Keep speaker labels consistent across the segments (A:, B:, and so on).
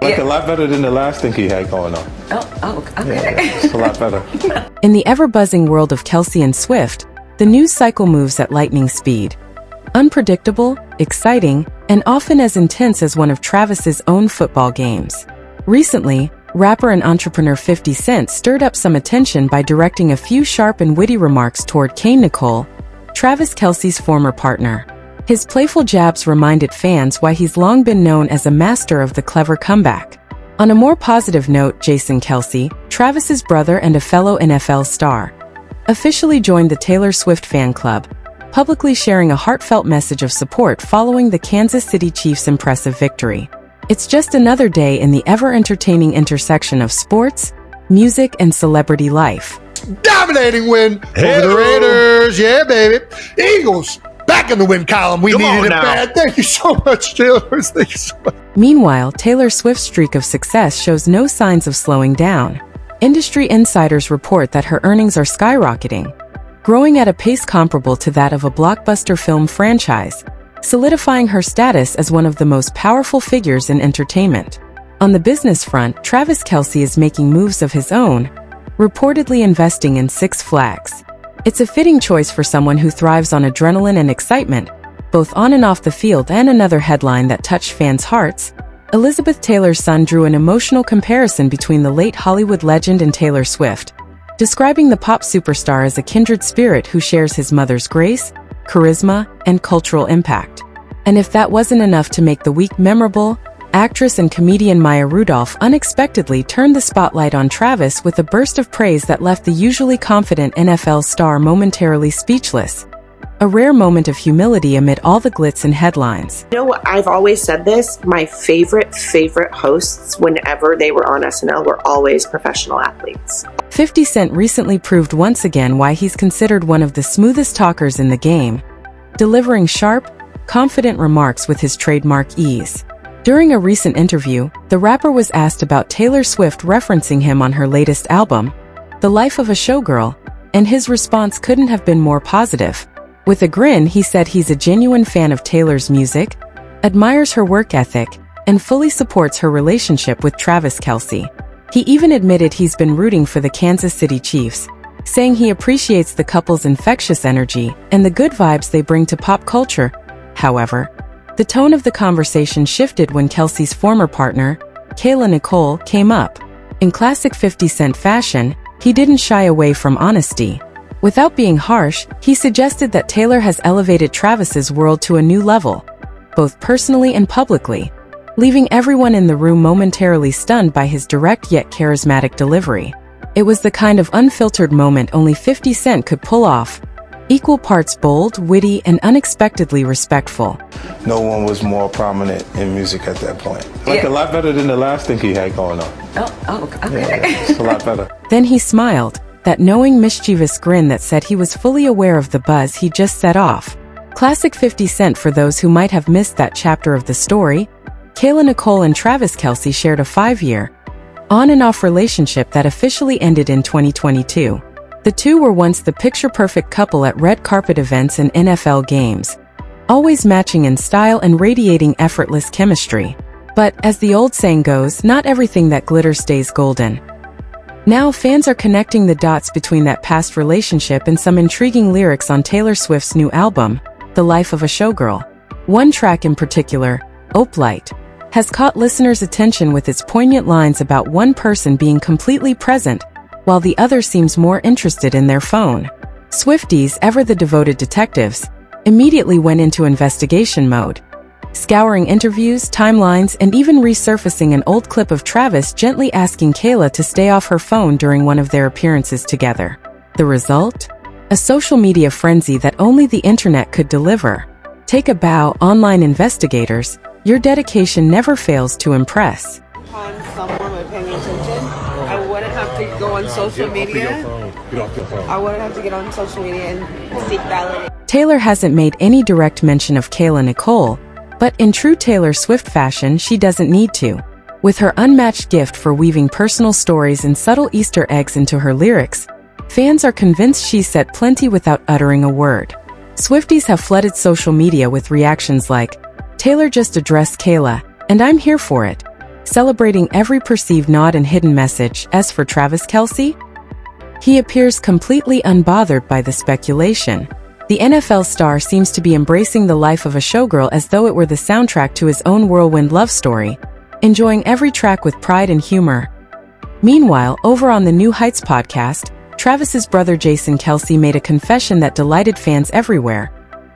A: Like a lot better than the last thing he had going on.
B: Okay.
A: Yeah, it's a lot better.
C: In the ever-buzzing world of Kelsey and Swift, the news cycle moves at lightning speed. Unpredictable, exciting, and often as intense as one of Travis's own football games. Recently, rapper and entrepreneur 50 Cent stirred up some attention by directing a few sharp and witty remarks toward Kayla Nicole, Travis Kelce's former partner. His playful jabs reminded fans why he's long been known as a master of the clever comeback. On a more positive note, Jason Kelce, Travis's brother and a fellow NFL star, officially joined the Taylor Swift fan club, publicly sharing a heartfelt message of support following the Kansas City Chiefs' impressive victory. It's just another day in the ever-entertaining intersection of sports, music, and celebrity life.
D: Dominating win over the Raiders. Yeah, baby. Eagles back in the win column. We needed it bad. Thank you so much, Taylor. Thank you so much.
C: Meanwhile, Taylor Swift's streak of success shows no signs of slowing down. Industry insiders report that her earnings are skyrocketing, growing at a pace comparable to that of a blockbuster film franchise, solidifying her status as one of the most powerful figures in entertainment. On the business front, Travis Kelce is making moves of his own, reportedly investing in Six Flags. It's a fitting choice for someone who thrives on adrenaline and excitement, both on and off the field. And another headline that touched fans' hearts, Elizabeth Taylor's son drew an emotional comparison between the late Hollywood legend and Taylor Swift, describing the pop superstar as a kindred spirit who shares his mother's grace, charisma, and cultural impact. And if that wasn't enough to make the week memorable, actress and comedian Maya Rudolph unexpectedly turned the spotlight on Travis with a burst of praise that left the usually confident NFL star momentarily speechless. A rare moment of humility amid all the glitz and headlines.
B: You know what? I've always said this. My favorite hosts, whenever they were on SNL, were always professional athletes.
C: 50 Cent recently proved once again why he's considered one of the smoothest talkers in the game, delivering sharp, confident remarks with his trademark ease. During a recent interview, the rapper was asked about Taylor Swift referencing him on her latest album, The Life of a Showgirl, and his response couldn't have been more positive. With a grin, he said he's a genuine fan of Taylor's music, admires her work ethic, and fully supports her relationship with Travis Kelce. He even admitted he's been rooting for the Kansas City Chiefs, saying he appreciates the couple's infectious energy and the good vibes they bring to pop culture. However, the tone of the conversation shifted when Kelce's former partner, Kayla Nicole, came up. In classic 50 Cent fashion, he didn't shy away from honesty. Without being harsh, he suggested that Taylor has elevated Travis's world to a new level, both personally and publicly, leaving everyone in the room momentarily stunned by his direct yet charismatic delivery. It was the kind of unfiltered moment only 50 Cent could pull off, equal parts bold, witty, and unexpectedly respectful.
A: No one was more prominent in music at that point. Like a lot better than the last thing he had going on.
B: Okay.
A: Yeah, it's a lot better.
C: Then he smiled, that knowing mischievous grin that said he was fully aware of the buzz he just set off. Classic 50 Cent for those who might have missed that chapter of the story. Kayla Nicole and Travis Kelce shared a 5-year, on-and-off relationship that officially ended in 2022. The two were once the picture-perfect couple at red carpet events and NFL games, always matching in style and radiating effortless chemistry. But, as the old saying goes, not everything that glitters stays golden. Now fans are connecting the dots between that past relationship and some intriguing lyrics on Taylor Swift's new album, The Life of a Showgirl. One track in particular, Opalite, has caught listeners' attention with its poignant lines about one person being completely present, while the other seems more interested in their phone. Swifties, ever the devoted detectives, immediately went into investigation mode, scouring interviews, timelines, and even resurfacing an old clip of Travis gently asking Kayla to stay off her phone during one of their appearances together. The result? A social media frenzy that only the internet could deliver. Take a bow, online investigators. Your dedication never fails to impress.
E: Upon someone with paying attention, I wouldn't have to go on social media. I wouldn't have to get on social media and seek validation.
C: Taylor hasn't made any direct mention of Kayla Nicole, but in true Taylor Swift fashion, she doesn't need to. With her unmatched gift for weaving personal stories and subtle Easter eggs into her lyrics, fans are convinced she's said plenty without uttering a word. Swifties have flooded social media with reactions like, "Taylor just addressed Kayla, and I'm here for it," celebrating every perceived nod and hidden message. As for Travis Kelce, he appears completely unbothered by the speculation. The NFL star seems to be embracing the life of a showgirl as though it were the soundtrack to his own whirlwind love story, enjoying every track with pride and humor. Meanwhile, over on the New Heights podcast, Travis's brother Jason Kelce made a confession that delighted fans everywhere.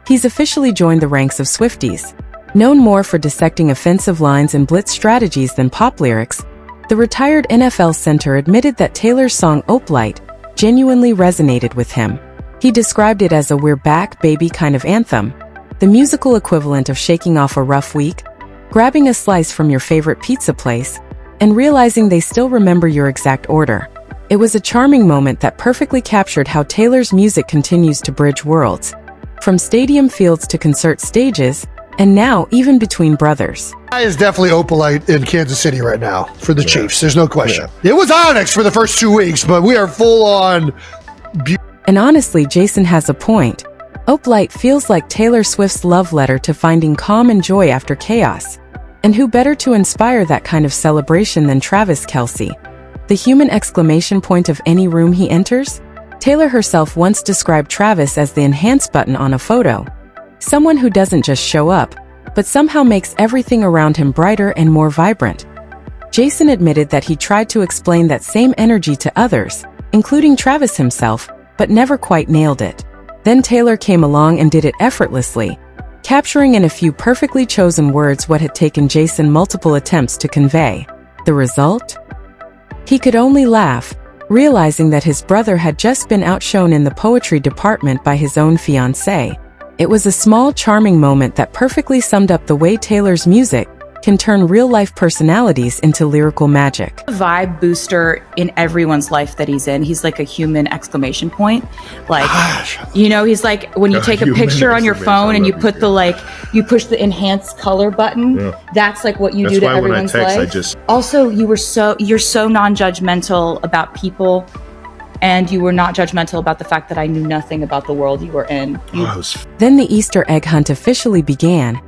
C: He's officially joined the ranks of Swifties. Known more for dissecting offensive lines and blitz strategies than pop lyrics, the retired NFL center admitted that Taylor's song Opalite genuinely resonated with him. He described it as a "we're back, baby" kind of anthem, the musical equivalent of shaking off a rough week, grabbing a slice from your favorite pizza place, and realizing they still remember your exact order. It was a charming moment that perfectly captured how Taylor's music continues to bridge worlds, from stadium fields to concert stages, and now even between brothers.
D: Is definitely Opalite in Kansas City right now for the Chiefs. There's no question. It was Onyx for the first 2 weeks, but we are full on.
C: And honestly, Jason has a point. Opalite feels like Taylor Swift's love letter to finding calm and joy after chaos. And who better to inspire that kind of celebration than Travis Kelce? The human exclamation point of any room he enters? Taylor herself once described Travis as the enhance button on a photo. Someone who doesn't just show up, but somehow makes everything around him brighter and more vibrant. Jason admitted that he tried to explain that same energy to others, including Travis himself, but never quite nailed it. Then Taylor came along and did it effortlessly, capturing in a few perfectly chosen words what had taken Jason multiple attempts to convey. The result? He could only laugh, realizing that his brother had just been outshone in the poetry department by his own fiancée. It was a small, charming moment that perfectly summed up the way Taylor's music can turn real-life personalities into lyrical magic.
F: Vibe booster in everyone's life that he's in. He's like a human exclamation point. Like, you know, he's like when you take a picture on your phone and you put you push the enhance color button. That's like what you do to everyone's life. Also, you're so non-judgmental about people, and you were not judgmental about the fact that I knew nothing about the world you were in.
C: Then the Easter egg hunt officially began,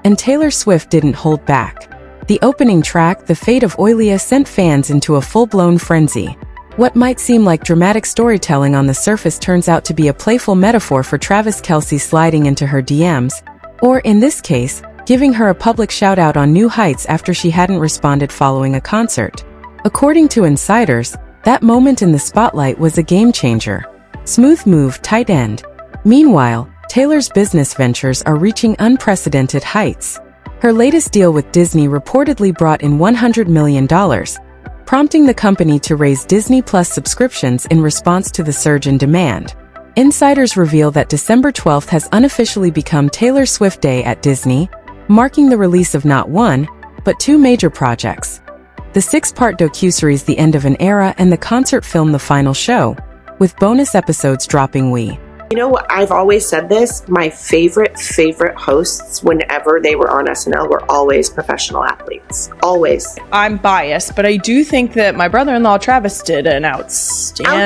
C: and Taylor Swift didn't hold back. The opening track, The Fate of Oilia, sent fans into a full-blown frenzy. What might seem like dramatic storytelling on the surface turns out to be a playful metaphor for Travis Kelce sliding into her DMs, or in this case, giving her a public shout-out on New Heights after she hadn't responded following a concert. According to insiders, that moment in the spotlight was a game-changer. Smooth move, tight end. Meanwhile, Taylor's business ventures are reaching unprecedented heights. Her latest deal with Disney reportedly brought in $100 million, prompting the company to raise Disney Plus subscriptions in response to the surge in demand. Insiders reveal that December 12th has unofficially become Taylor Swift Day at Disney, marking the release of not one, but two major projects. The 6-part docuseries The End of an Era and the concert film The Final Show, with bonus episodes dropping weekly.
B: You know what? I've always said this. My favorite hosts, whenever they were on SNL, were always professional athletes. Always.
E: I'm biased, but I do think that my brother-in-law Travis did an outstanding